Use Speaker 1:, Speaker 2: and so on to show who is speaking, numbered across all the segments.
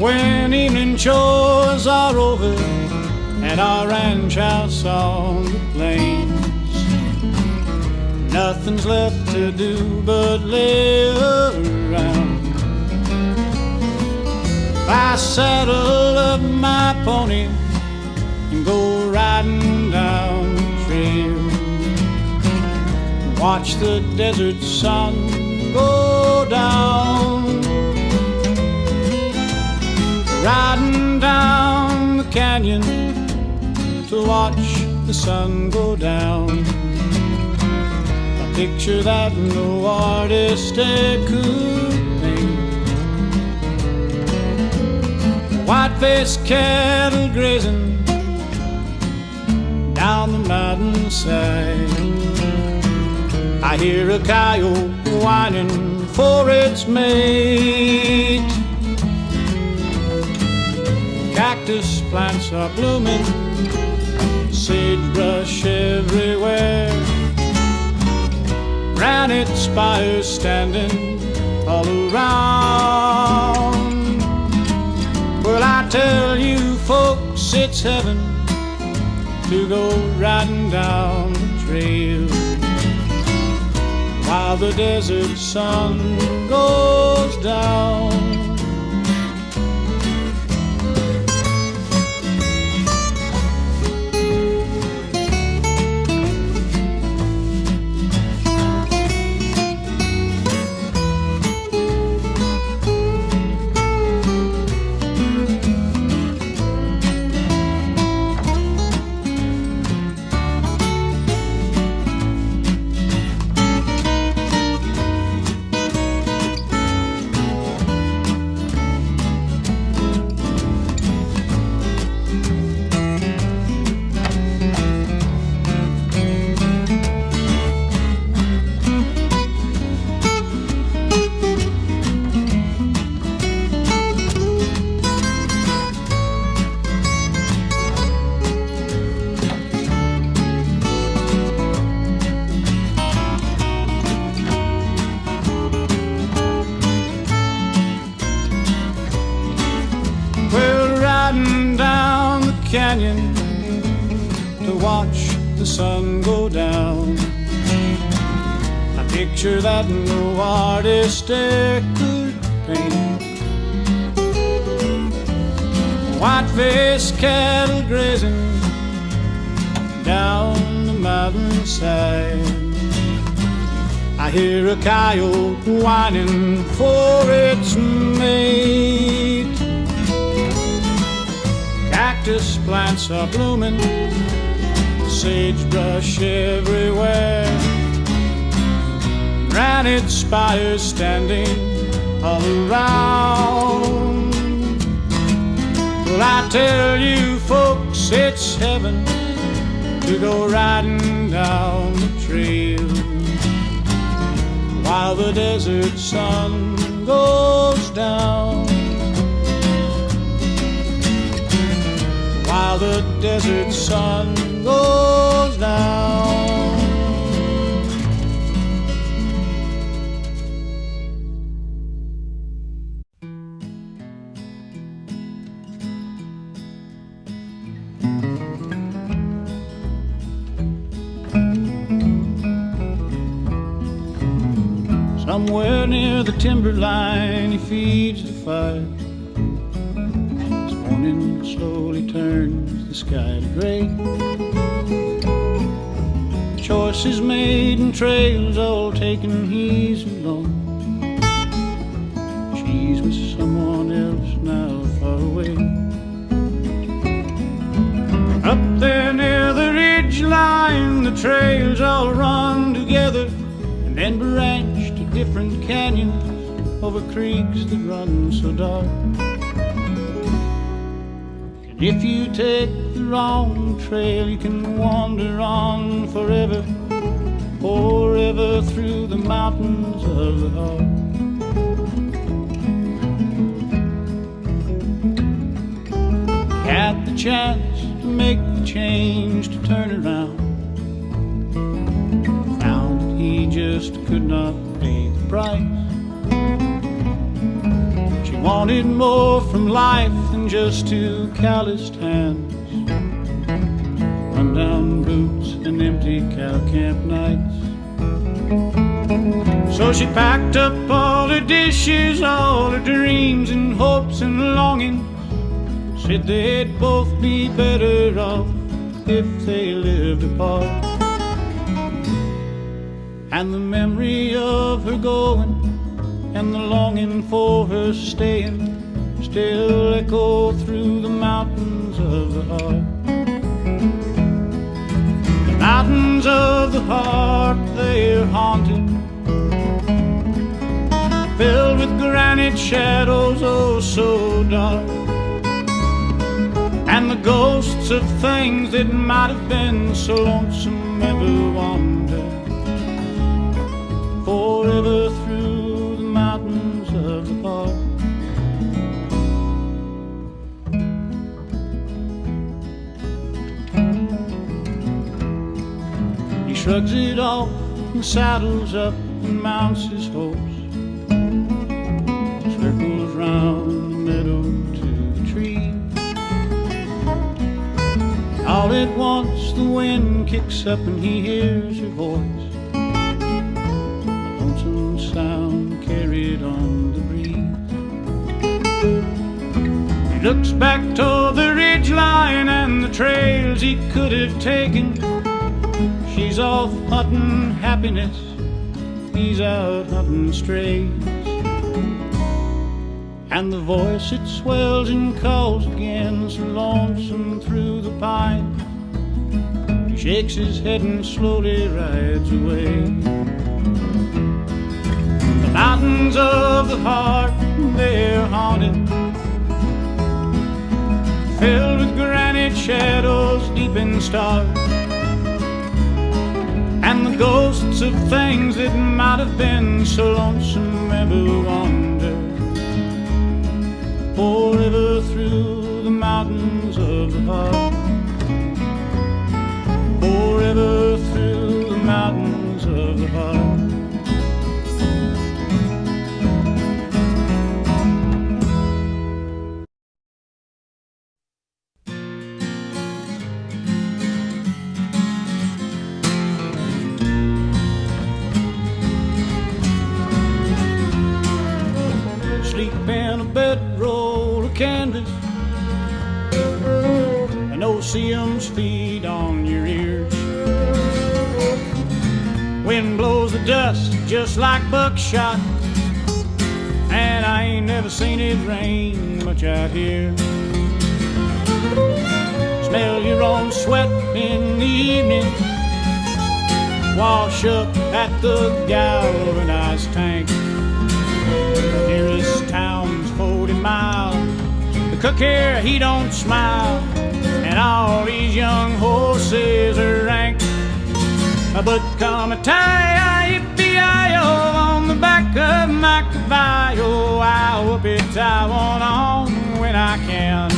Speaker 1: When evening chores are over at our ranch house on the plains, nothing's left to do but lay around. I saddle up my pony and go riding down the trail, watch the desert sun go down. Riding down the canyon to watch the sun go down, a picture that no artist could paint. White-faced cattle grazing down the mountainside. I hear a coyote whining for its mate. Cactus plants are blooming, sagebrush everywhere, granite spires standing all around. Well, I tell you folks, it's heaven to go riding down the trail while the desert sun goes down. Canyon to watch the sun go down, a picture that no artist could paint. White-faced cattle grazing down the mountainside. I hear a coyote whining for its mate. Cactus plants are blooming, sagebrush everywhere, granite spires standing all around. Well, I tell you folks, it's heaven to go riding down the trail while the desert sun goes down. While the desert sun goes down. Somewhere near the timberline he feeds the fire. Morning slowly turns the sky to gray. Choices made and trails all taken, he's alone. She's with someone else now far away. Up there near the ridge line, the trails all run together and then branch to different canyons over creeks that run so dark. If you take the wrong trail, you can wander on forever, forever through the mountains of the heart. Had the chance to make the change to turn around, found he just could not pay the price. She wanted more from life than just two calloused hands, run-down boots and empty cow camp nights. So she packed up all her dishes, all her dreams and hopes and longings, said they'd both be better off if they lived apart. And the memory of her going and the longing for her staying still echo through the mountains of the heart. The mountains of the heart, they're haunted, filled with granite shadows, oh so dark, and the ghosts of things that might have been so lonesome ever wander forever through the mountains of the park. He shrugs it off and saddles up and mounts his horse, circles round the meadow to the tree. All at once the wind kicks up and he hears her voice, a lonesome sound carried on the breeze. He looks back toward the ridgeline and the trails he could have taken. She's off hunting happiness, he's out hunting strays. And the voice it swells and calls again, so lonesome through the pine. He shakes his head and slowly rides away. The mountains of the heart, they're haunted, filled with granite shadows deep and stark, and the ghosts of things that might have been so lonesome ever wander forever through the mountains of the heart, forever through the mountains of the heart. Sleep in a bedroll of canvas, and ocean's feed on your ears. Wind blows the dust just like buckshot, and I ain't never seen it rain much out here. Smell your own sweat in the evening, wash up at the galvanized tank. Nearest town's 40 miles, the cook here, he don't smile, and all these young horses are rank. But come a tie, yippee-i-o, on the back of my caballo, I'll whoop it, I want on when I can.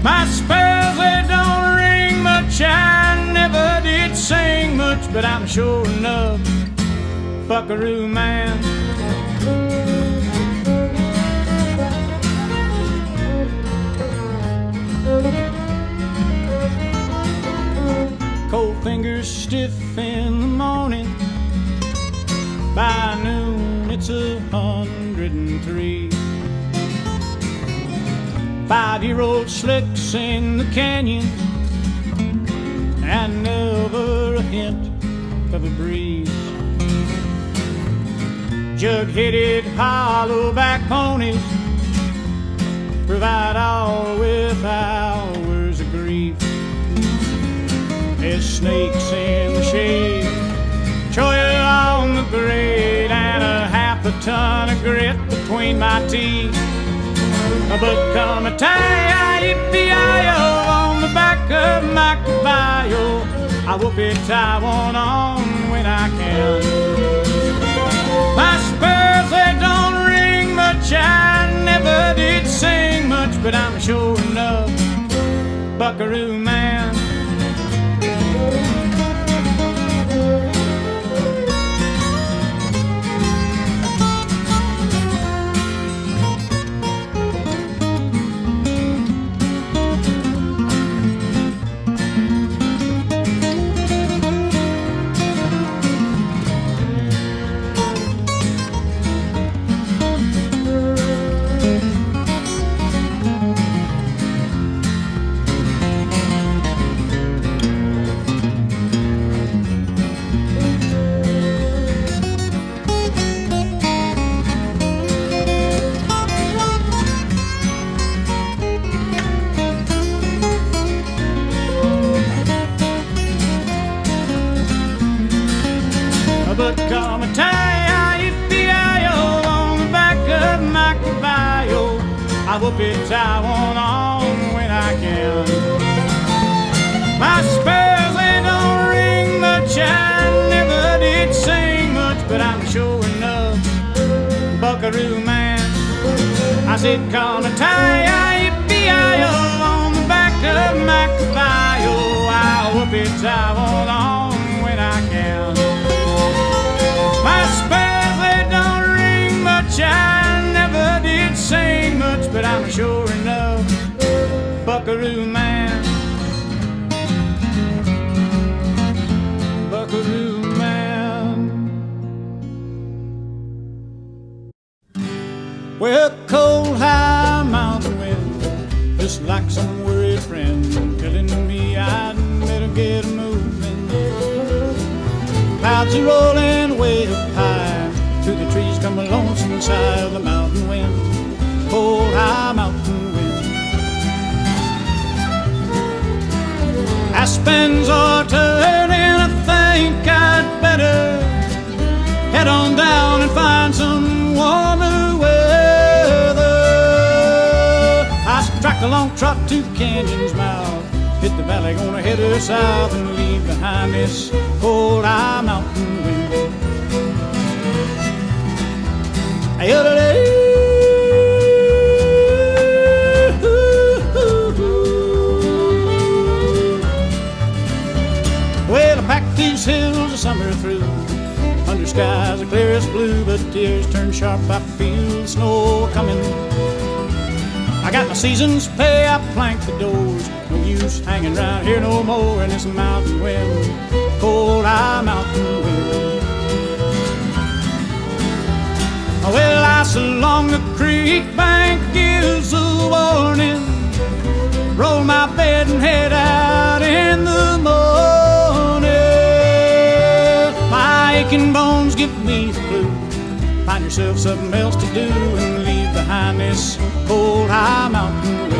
Speaker 1: My spells, they don't ring much, I never did sing much, but I'm sure enough buckaroo man. Cold fingers stiff in the morning, by noon it's 103. 5-year-old slicks in the canyon, and never a hint of a breeze. Jug-headed hollow-back ponies provide all with hours of grief. There's snakes in the shade, choya on the grade, and a half a ton of grit between my teeth. But come a tie, yippee-i-o, on the back of my caballo, I whoop it, I want on when I can. My spurs, they don't ring much, I never did sing much, but I'm sure enough buckaroo man. whoop it, I want on when I can. My spells, they don't ring much, I never did sing much, but I'm sure enough buckaroo man. I said, call a tie-I-E-B-I-O on the back of my caballo. I'll whoop it, I want on when I can. My spells, they don't ring much, I never did sing much, but I'm sure enough buckaroo man. Buckaroo man. Well, cold high mountain wind, just like some worried friend, telling me I'd better get moving. Clouds are rolling way up high, through the trees come a lonesome sigh of the mountain wind, cold high mountain wind. Aspens are turning, I think I'd better head on down and find some warmer weather. I strike a long trot to the canyon's mouth, hit the valley, gonna head her south and leave behind this cold high mountain wind. Well, I packed these hills the summer through, under skies the clearest blue, but tears turn sharp, I feel the snow coming. I got my season's pay, I planked the doors, no use hanging around here no more in this mountain wind, cold high mountain wind. Well, ice along the creek bank gives a warning, roll my bed and head out in the morning. My aching bones give me the clue, find yourself something else to do and leave behind this cold high mountain wind.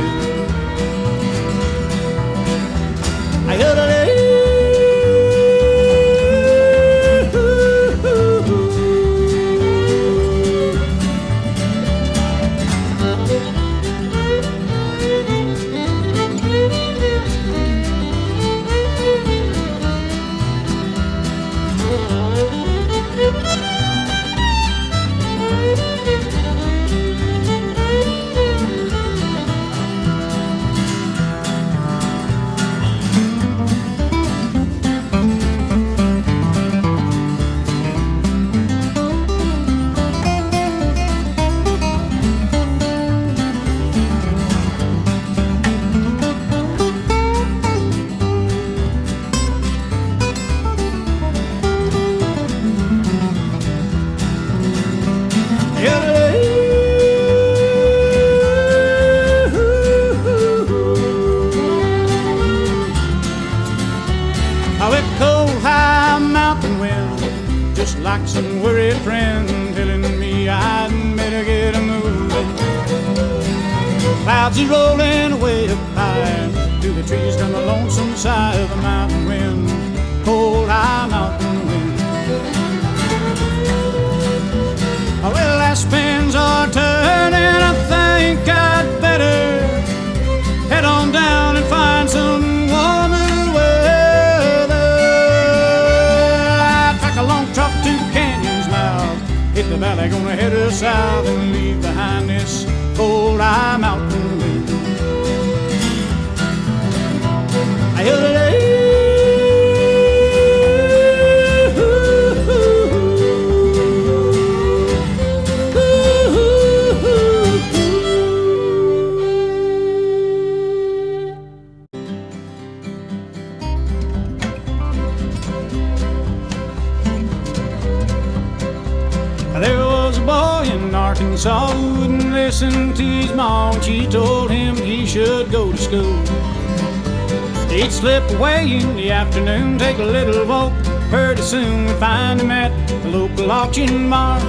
Speaker 1: Like some worried friend telling me I'd better get a moving. Clouds are rolling away up high, through the trees come the lonesome sigh of a mountain wind, cold high mountain wind. Well, aspens are turning, I think I'd better head on down and find some warmer weather. I track a long trot to the canyon's mouth, hit the valley, gonna head her south and leave behind this cold high mountain wind. There was a boy in Arkansas who wouldn't listen to his mom. She told him he should go to school. He'd slip away in the afternoon, take a little walk. Pretty soon we'd find him at the local auction barn.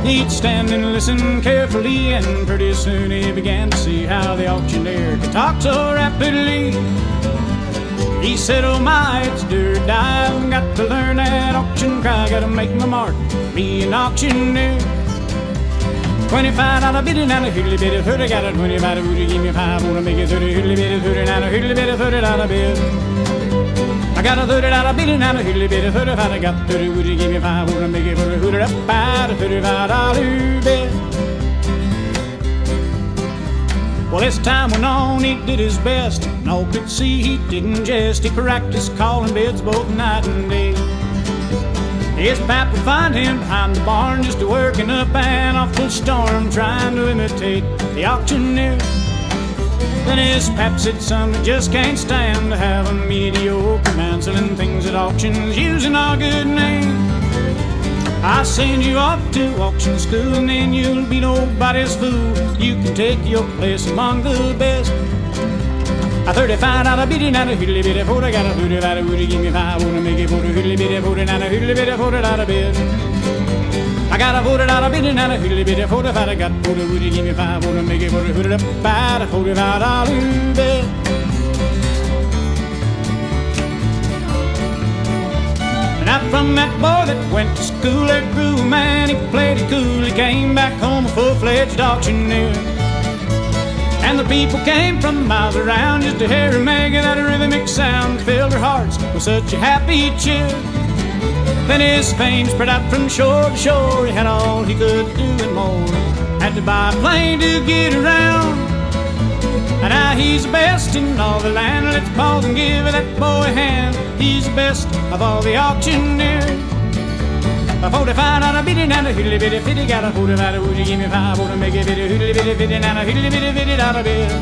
Speaker 1: He'd stand and listen carefully, and pretty soon he began to see how the auctioneer could talk so rapidly. He said, oh my, it's do or die, I've got to learn that auction cry, gotta make my mark, be an auctioneer. $25 biddy, and a hiddly bitty 30. Got a 25 would you give me 5? Wanna make it 30 hiddly bitty 30, and a hiddly bitty $30 bid. I got a $30 biddy, and a hiddly bitty 35. I got 30, would you give me 5? Wanna make it 30 hooded up by the $35 bid. Well, as time went on, he did his best, and all could see he didn't jest. He practiced calling bids both night and day. His pap would find him behind the barn, just working up an awful storm, trying to imitate the auctioneer. Then his pap said, son, we just can't stand to have a mediocre man selling things at auctions using our good name. I'll send you off to auction school, and then you'll be nobody's fool. You can take your place among the best. A $35 biddy, and a hiddly bitty 40. Got a $35, would you give me 5? Wanna make it 40 hiddly bitty 40, and a hiddly bitty $40 bid. I got a $40 biddy, and a hiddly bitty 45. I got 40, would you give me 5? Wanna make it 40 hooded up by the $45 bid. And out from that boy that went to school, there grew a man, he played it cool. He came back home a full-fledged auctioneer. And the people came from miles around just to hear him make that rhythmic sound, filled their hearts with such a happy cheer. Then his fame spread out from shore to shore. He had all he could do and more. Had to buy a plane to get around. And now he's the best in all the land. Let's pause and give that boy a hand. He's the best of all the auctioneers. A $45 biddy, and a hiddly bitty 50. Got a $45, would you give me 5? Wanna make it bitty hiddly bitty 50, and a hiddly bitty $50 bid.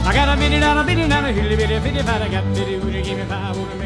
Speaker 1: I got a $50 biddy, and a hiddly bitty 55. I got 50, would you give me 5? Wanna make